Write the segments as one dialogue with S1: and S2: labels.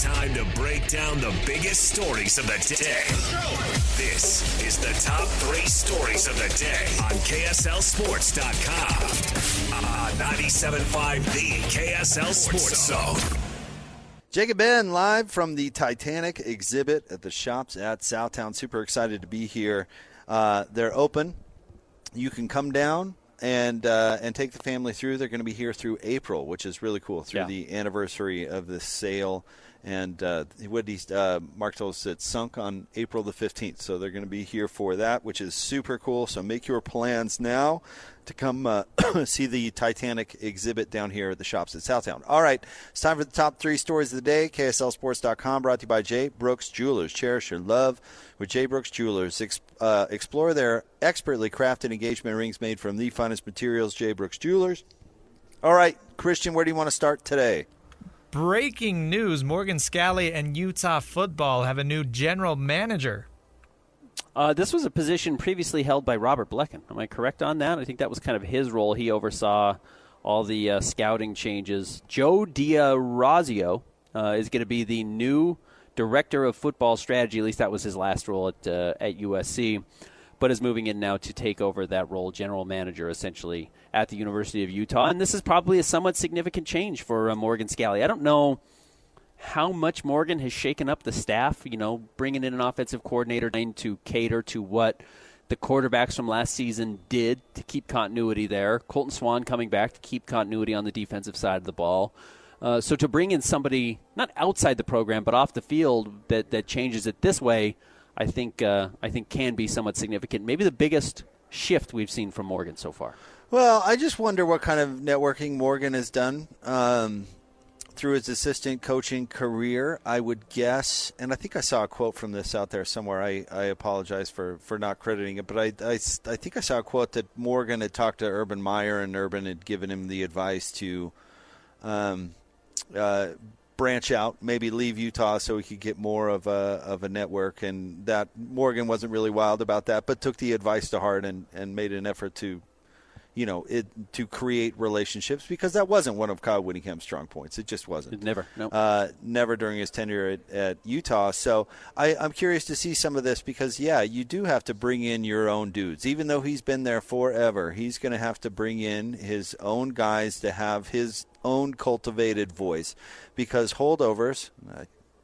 S1: Time to break down the biggest stories of the day. This is the top 3 stories of the day on KSLSports.com. On 97.5, the KSL Sports Zone.
S2: Jacob Ben live from the Titanic exhibit at the Shops at Southtown. Super excited to be here. They're open. You can come down and take the family through. They're going to be here through April, which is really cool, through the anniversary of the sale. And Mark told us it sunk on April the 15th, so they're going to be here for that, which is super cool. So make your plans now to come see the Titanic exhibit down here at the Shops at Southtown. All right, it's time for the top 3 stories of the day. KSLSports.com, brought to you by J. Brooks Jewelers. Cherish your love with J. Brooks Jewelers. Explore their expertly crafted engagement rings made from the finest materials, J. Brooks Jewelers. All right, Christian, where do you want to start today?
S3: Breaking news, Morgan Scalley and Utah football have a new general manager.
S4: This was a position previously held by Robert Blecken. Am I correct on that? I think that was kind of his role. He oversaw all the scouting changes. Joe D'Orazio is going to be the new director of football strategy. At least that was his last role at USC, but is moving in now to take over that role, general manager, essentially, at the University of Utah. And this is probably a somewhat significant change for Morgan Scalley. I don't know how much Morgan has shaken up the staff, bringing in an offensive coordinator to cater to what the quarterbacks from last season did to keep continuity there. Colton Swan coming back to keep continuity on the defensive side of the ball. So to bring in somebody, not outside the program, but off the field that changes it this way, I think can be somewhat significant. Maybe the biggest shift we've seen from Morgan so far.
S2: Well, I just wonder what kind of networking Morgan has done through his assistant coaching career, I would guess. And I think I saw a quote from this out there somewhere. I apologize for not crediting it, but I think I saw a quote that Morgan had talked to Urban Meyer, and Urban had given him the advice to branch out, maybe leave Utah so he could get more of a network, and that Morgan wasn't really wild about that, but took the advice to heart and made an effort to to create relationships, because that wasn't one of Kyle Whittingham's strong points. It just wasn't. Never during his tenure at Utah. So I'm curious to see some of this, because, you do have to bring in your own dudes. Even though he's been there forever, he's going to have to bring in his own guys to have his own cultivated voice, because holdovers,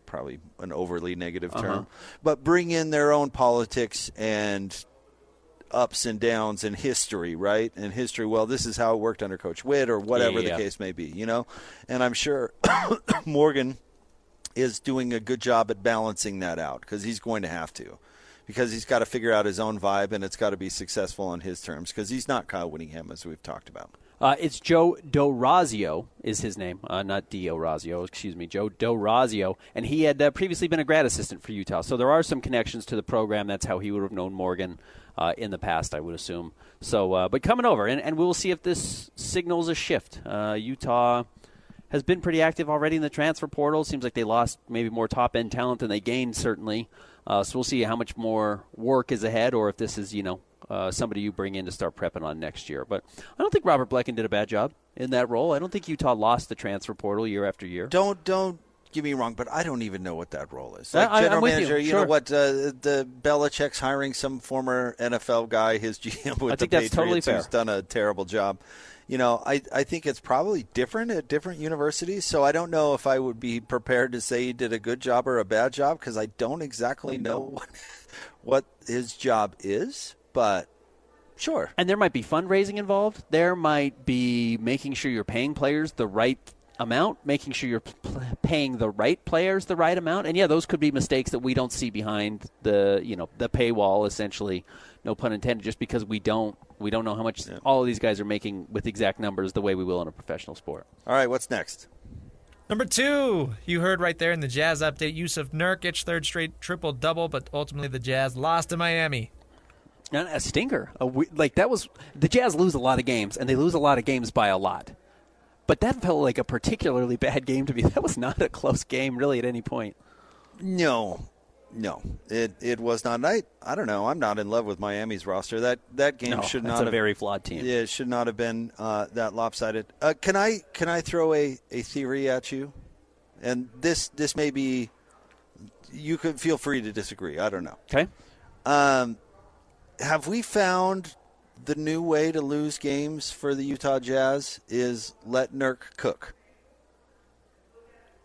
S2: probably an overly negative term, but bring in their own politics and ups and downs and history, right? And history, well, this is how it worked under Coach Witt, or whatever the case may be, And I'm sure Morgan is doing a good job at balancing that out, because he's going to have to, because he's got to figure out his own vibe, and it's got to be successful on his terms, because he's not Kyle Whittingham, as we've talked about.
S4: It's Joe D'Orazio is his name, not D'Orazio, excuse me, Joe D'Orazio, and he had previously been a grad assistant for Utah, so there are some connections to the program. That's how he would have known Morgan in the past, I would assume. So, but coming over, and we'll see if this signals a shift. Utah has been pretty active already in the transfer portal. Seems like they lost maybe more top-end talent than they gained, certainly. So we'll see how much more work is ahead, or if this is, somebody you bring in to start prepping on next year. But I don't think Robert Blecken did a bad job in that role. I don't think Utah lost the transfer portal year after year.
S2: Don't get me wrong, but I don't even know what that role is. Like general manager, you know what? The Belichick's hiring some former NFL guy, his GM with the Patriots,
S4: totally fair,
S2: who's done a terrible job. I think it's probably different at different universities, so I don't know if I would be prepared to say he did a good job or a bad job, because I don't exactly know what his job is, but sure.
S4: And there might be fundraising involved. There might be making sure you're paying players the right amount, making sure you're paying the right players the right amount. And, those could be mistakes that we don't see behind the paywall, essentially, no pun intended, just because we don't know how much all of these guys are making with exact numbers the way we will in a professional sport.
S2: All right, what's next?
S3: Number 2, you heard right there in the Jazz update, Yusuf Nurkic, third straight triple-double, but ultimately the Jazz lost to Miami.
S4: And a stinker. That was the Jazz lose a lot of games, and they lose a lot of games by a lot. But that felt like a particularly bad game to me. That was not a close game, really, at any point.
S2: No, it was not. I don't know. I'm not in love with Miami's roster. That game should not have.
S4: It's a very flawed team.
S2: Yeah, it should not have been that lopsided. Can I throw a theory at you? and this may be, you could feel free to disagree. I don't know.
S4: Okay.
S2: Have we found the new way to lose games for the Utah Jazz is let Nurk cook?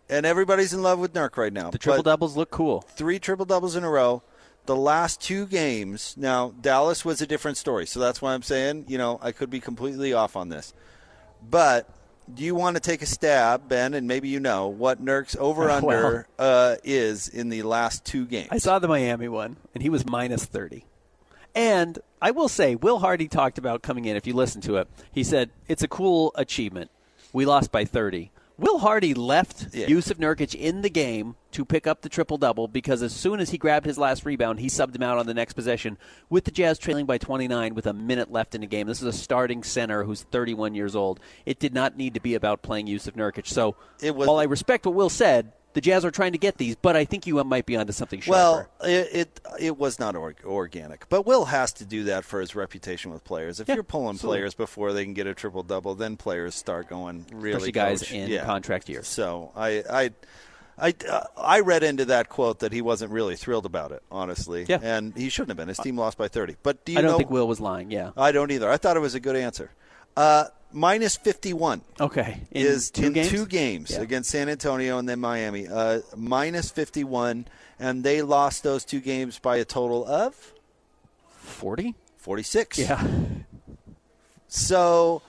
S2: And everybody's in love with Nurk right now.
S4: The triple-doubles look cool.
S2: 3 triple-doubles in a row. The last 2 games, now Dallas was a different story, so that's why I'm saying, I could be completely off on this. But do you want to take a stab, Ben, and maybe what Nurk's over-under is in the last 2 games?
S4: I saw the Miami one, and he was minus 30. And I will say, Will Hardy talked about coming in, if you listen to it, he said, it's a cool achievement. We lost by 30. Will Hardy left Yusuf Nurkic in the game to pick up the triple-double because as soon as he grabbed his last rebound, he subbed him out on the next possession with the Jazz trailing by 29 with a minute left in the game. This is a starting center who's 31 years old. It did not need to be about playing Yusuf Nurkic. So while I respect what Will said, the Jazz are trying to get these, but I think you might be onto something sharper.
S2: Well, it was not organic. But Will has to do that for his reputation with players. If you're pulling players before they can get a triple-double, then players start going really
S4: especially guys in contract years.
S2: So I read into that quote that he wasn't really thrilled about it, honestly. Yeah. And he shouldn't have been. His team lost by 30. But I
S4: don't think Will was lying,
S2: I don't either. I thought it was a good answer. Minus 51.
S4: Okay.
S2: In 2 games against San Antonio and then Miami. Minus 51, and they lost those 2 games by a total of 46.
S4: Yeah.
S2: So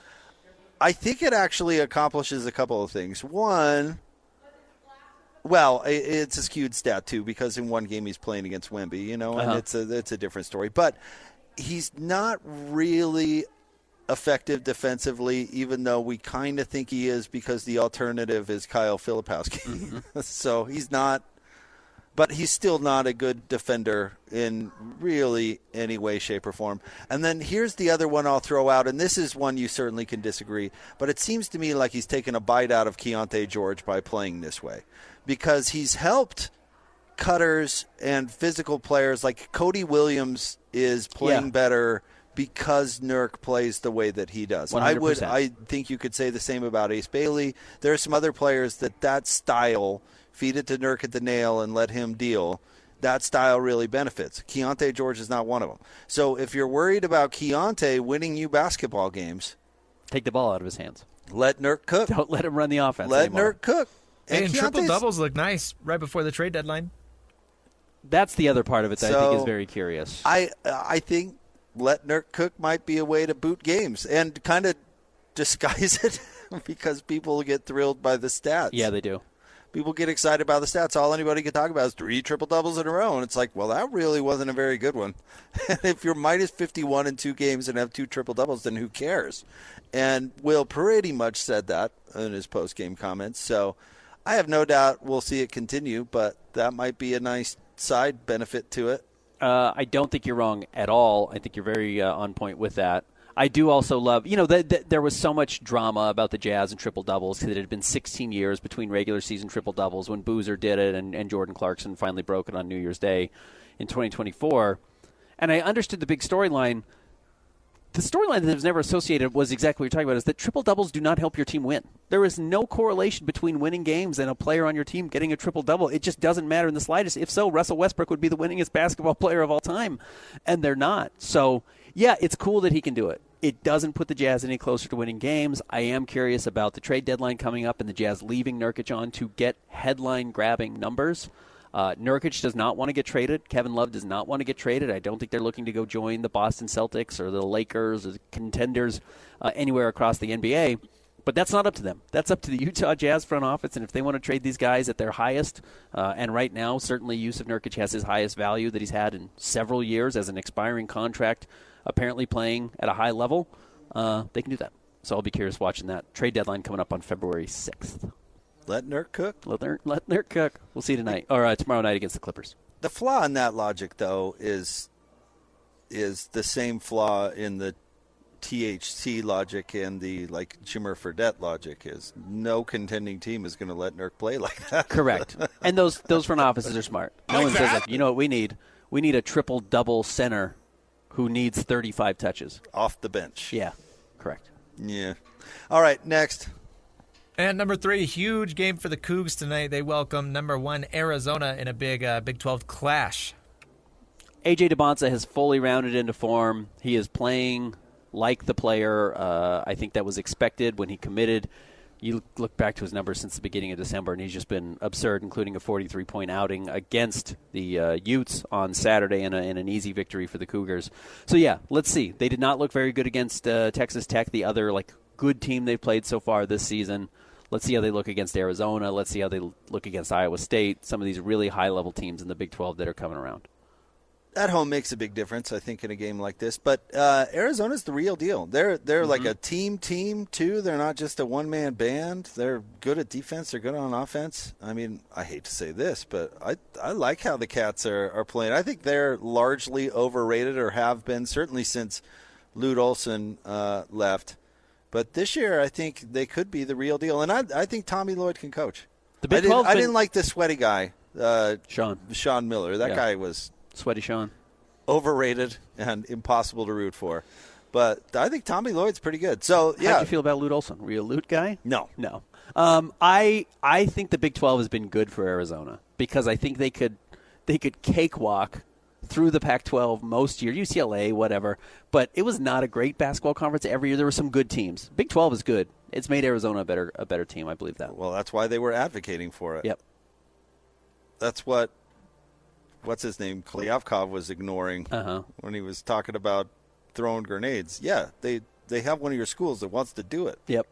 S2: I think it actually accomplishes a couple of things. One, well, it's a skewed stat too because in one game he's playing against Wemby, and it's a different story. But he's not really effective defensively, even though we kind of think he is because the alternative is Kyle Filipowski. Mm-hmm. So he's not, but he's still not a good defender in really any way, shape, or form. And then here's the other one I'll throw out, and this is one you certainly can disagree, but it seems to me like he's taken a bite out of Keontae George by playing this way because he's helped cutters and physical players like Cody Williams is playing better because Nurk plays the way that he does.
S4: 100%.
S2: I think you could say the same about Ace Bailey. There are some other players that style, feed it to Nurk at the nail and let him deal, that style really benefits. Keontae George is not one of them. So if you're worried about Keontae winning you basketball games,
S4: take the ball out of his hands.
S2: Let Nurk cook.
S4: Don't let him run the offense
S2: Let
S4: anymore.
S2: Nurk cook.
S3: And triple-doubles look nice right before the trade deadline.
S4: That's the other part of it that I think is very curious.
S2: I think let Nurk cook might be a way to boot games and kind of disguise it because people get thrilled by the stats.
S4: Yeah, they do.
S2: People get excited about the stats. All anybody can talk about is 3 triple-doubles in a row. And it's like, well, that really wasn't a very good one. And if you're minus 51 in 2 games and have 2 triple-doubles, then who cares? And Will pretty much said that in his post-game comments. So I have no doubt we'll see it continue, but that might be a nice side benefit to it.
S4: I don't think you're wrong at all. I think you're very on point with that. I do also love, there was so much drama about the Jazz and triple-doubles because it had been 16 years between regular season triple-doubles when Boozer did it and Jordan Clarkson finally broke it on New Year's Day in 2024. And I understood the big storyline. The storyline that was never associated was exactly what you're talking about, is that triple-doubles do not help your team win. There is no correlation between winning games and a player on your team getting a triple-double. It just doesn't matter in the slightest. If so, Russell Westbrook would be the winningest basketball player of all time, and they're not. So, yeah, it's cool that he can do it. It doesn't put the Jazz any closer to winning games. I am curious about the trade deadline coming up and the Jazz leaving Nurkic on to get headline-grabbing numbers. Nurkic does not want to get traded. Kevin Love does not want to get traded. I don't think they're looking to go join the Boston Celtics or the Lakers or the contenders anywhere across the NBA. But that's not up to them. That's up to the Utah Jazz front office, and if they want to trade these guys at their highest, and right now certainly Yusuf Nurkic has his highest value that he's had in several years as an expiring contract, apparently playing at a high level, they can do that. So I'll be curious watching that. Trade deadline coming up on February 6th.
S2: Let Nurk cook.
S4: Let Nurk cook. We'll see you tonight or tomorrow night against the Clippers.
S2: The flaw in that logic, though, is the same flaw in the THC logic and the Jimmer Fredette logic. Is no contending team is going to let Nurk play like that.
S4: Correct. And those front offices are smart. No one says you know what we need? We need a triple-double center who needs 35 touches
S2: off the bench.
S4: Yeah. Correct.
S2: Yeah. All right. Next.
S3: And number 3, huge game for the Cougs tonight. They welcome number 1 Arizona in a big Big 12 clash.
S4: A.J. DeBonsa has fully rounded into form. He is playing like the player I think that was expected when he committed. You look back to his numbers since the beginning of December, and he's just been absurd, including a 43-point outing against the Utes on Saturday and an easy victory for the Cougars. So, yeah, let's see. They did not look very good against Texas Tech, the other good team they've played so far this season. Let's see how they look against Arizona. Let's see how they look against Iowa State, some of these really high-level teams in the Big 12 that are coming around.
S2: At home makes a big difference, I think, in a game like this. But Arizona's the real deal. They're like a team, too. They're not just a one-man band. They're good at defense. They're good on offense. I mean, I hate to say this, but I like how the Cats are playing. I think they're largely overrated, or have been, certainly since Lute Olson left. But this year, I think they could be the real deal. And I think Tommy Lloyd can coach.
S4: The Big 12
S2: I didn't like the sweaty guy,
S4: Sean
S2: Miller. That guy was
S4: Sweaty Sean.
S2: overrated and impossible to root for. But I think Tommy Lloyd's pretty good. So, yeah.
S4: How'd you feel about Lute Olson? Were you a Lute guy?
S2: No.
S4: I think the Big 12 has been good for Arizona because I think they could cakewalk through the Pac-12 most year, UCLA, whatever. But it was not a great basketball conference every year. There were some good teams. Big 12 is good. It's made Arizona a better team. I believe that.
S2: Well, that's why they were advocating for it.
S4: Yep.
S2: That's what's his name, Klyavkov was ignoring when he was talking about throwing grenades. Yeah, they have one of your schools that wants to do it.
S4: Yep.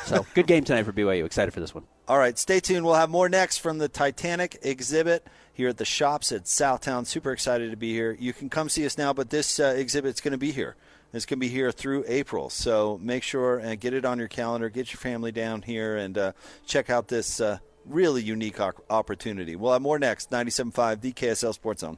S4: So, good game tonight for BYU. Excited for this one.
S2: All right, stay tuned. We'll have more next from the Titanic exhibit here at the shops at Southtown. Super excited to be here. You can come see us now, but this exhibit's going to be here. It's going to be here through April. So make sure and get it on your calendar. Get your family down here and check out this really unique opportunity. We'll have more next. 97.5, the KSL Sports Zone.